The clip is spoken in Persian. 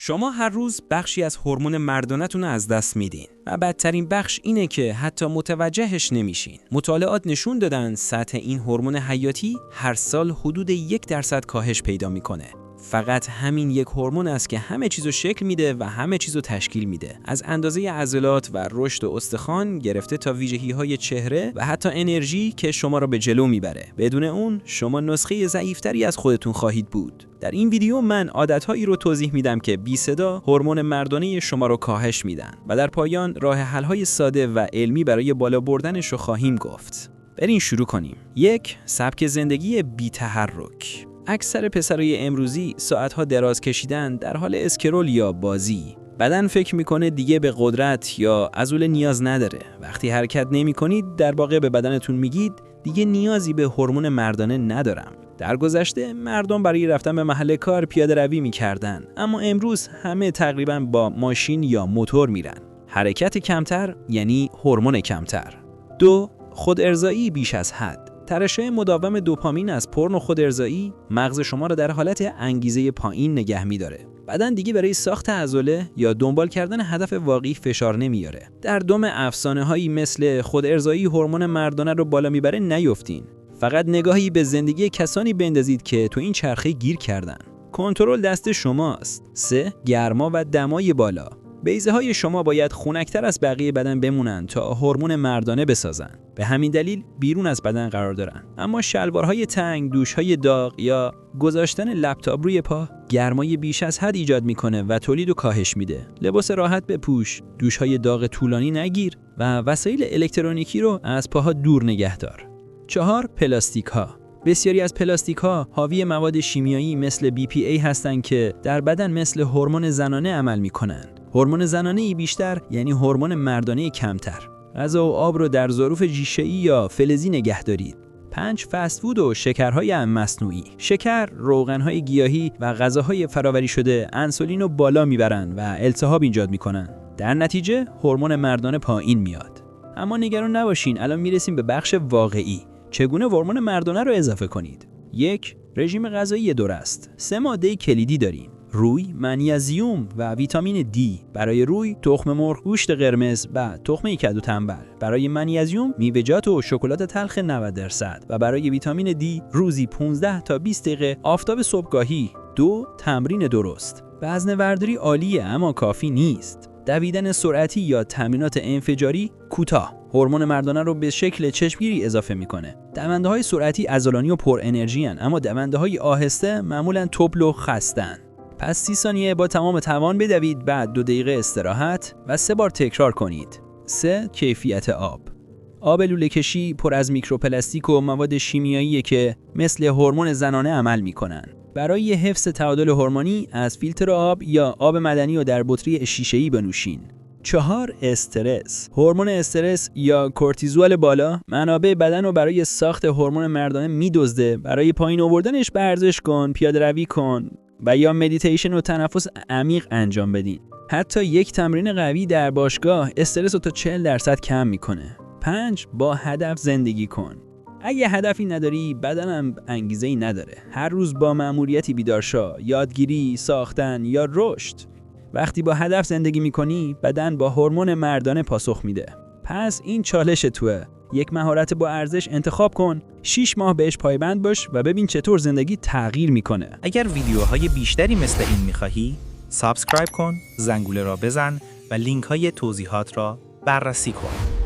شما هر روز بخشی از هورمون مردانه‌تون رو از دست میدین و بدترین بخش اینه که حتی متوجهش نمیشین. مطالعات نشون دادن سطح این هورمون حیاتی هر سال حدود 1% کاهش پیدا میکنه. فقط همین یک هورمون است که همه چیزو شکل میده و همه چیزو تشکیل میده. از اندازه عضلات و رشد و استخوان گرفته تا ویژگی‌های چهره و حتی انرژی که شما را به جلو میبره. بدون اون شما نسخه ضعیف‌تری از خودتون خواهید بود. در این ویدیو من عادت‌هایی رو توضیح میدم که بی صدا هورمون مردانه شما رو کاهش میدن و در پایان راه حل‌های ساده و علمی برای بالا بردنش رو خواهیم گفت. بریم شروع کنیم. 1. سبک زندگی بی تحرک. اکثر پسرای امروزی ساعتها دراز کشیدن در حال اسکرول یا بازی. بدن فکر میکنه دیگه به قدرت یا عضله نیاز نداره. وقتی حرکت نمی‌کنید در واقع به بدنتون میگید دیگه نیازی به هورمون مردانه ندارم. در گذشته مردم برای رفتن به محل کار پیاده روی میکردن، اما امروز همه تقریباً با ماشین یا موتور میرن. حرکت کمتر یعنی هورمون کمتر. 2. خودارضایی بیش از حد. ترشح مداوم دوپامین از پورن و خودارضایی مغز شما را در حالت انگیزه پایین نگه می‌داره. بدن دیگه برای ساخت عضله یا دنبال کردن هدف واقعی فشار نمیاره. در دم افسانه‌هایی مثل خودارضایی هورمون مردانه رو بالا میبره نیفتین. فقط نگاهی به زندگی کسانی بندازید که تو این چرخه گیر کردن. کنترل دست شماست. 3. گرما و دمای بالا. بیضه های شما باید خنک‌تر از بقیه بدن بمونن تا هورمون مردانه بسازن. به همین دلیل بیرون از بدن قرار دارن. اما شلوارهای تنگ، دوشهای داغ یا گذاشتن لپتاپ روی پا گرمای بیش از حد ایجاد میکنه و تولید و کاهش میده. لباس راحت بپوش، دوشهای داغ طولانی نگیر و وسایل الکترونیکی رو از پاها دور نگه دار. 4. پلاستیک ها. بسیاری از پلاستیک ها حاوی مواد شیمیایی مثل BPA هستند که در بدن مثل هورمون زنانه عمل میکنن. هورمون زنانه بیشتر یعنی هورمون مردانه کمتر. غذا و آب رو در ظروف ژیشه‌ای یا فلزی نگه دارید. 5. فست فود و شکرهای مصنوعی. شکر، روغنهای گیاهی و غذاهای فراوری شده انسولین رو بالا میبرن و التهاب ایجاد میکنن. در نتیجه هورمون مردانه پایین میاد. اما نگران نباشین، الان میرسیم به بخش واقعی. چگونه هورمون مردانه رو اضافه کنید؟ 1. رژیم غذایی درست. 3 ماده کلیدی داریم: روی، منیزیم و ویتامین دی. برای روی تخم مرغ، گوشت قرمز و تخم کدو تنبل. برای منیزیم میوه‌جات و شکلات تلخ 90% و برای ویتامین دی روزی 15 تا 20 دقیقه آفتاب صبحگاهی. 2. تمرین درست. وزنه‌برداری عالیه اما کافی نیست. دویدن سرعتی یا تمرینات انفجاری کوتاه هورمون مردانه رو به شکل چشمگیری اضافه میکنه. دونده‌های سرعتی عضلانی و پر انرژی ان، اما دونده‌های آهسته معمولاً تپل و خستن. پس 30 ثانیه با تمام توان بدوید، بعد 2 دقیقه استراحت و 3 بار تکرار کنید. 3. کیفیت آب. آب لوله کشی پر از میکروپلاستیک و مواد شیمیایی که مثل هورمون زنانه عمل میکنن. برای حفظ تعادل هورمونی از فیلتر آب یا آب معدنی رو در بطری شیشه‌ای بنوشین. 4. استرس. هورمون استرس یا کورتیزول بالا منابع بدن رو برای ساخت هورمون مردانه میدزده. برای پایین آوردنش ورزش کن، پیاده روی کن و یا مدیتیشن و تنفس عمیق انجام بدین. حتی یک تمرین قوی در باشگاه استرس رو تا 40% کم میکنه. 5. با هدف زندگی کن. اگه هدفی نداری بدنم انگیزه‌ای نداره. هر روز با مأموریتی بیدار شو، یادگیری، ساختن یا رشد. وقتی با هدف زندگی میکنی بدن با هورمون مردانه پاسخ میده. پس این چالش توه. یک مهارت با ارزش انتخاب کن، 6 ماه بهش پایبند باش و ببین چطور زندگی تغییر میکنه. اگر ویدیوهای بیشتری مثل این میخواهی، سابسکرایب کن، زنگوله را بزن و لینک های توضیحات را بررسی کن.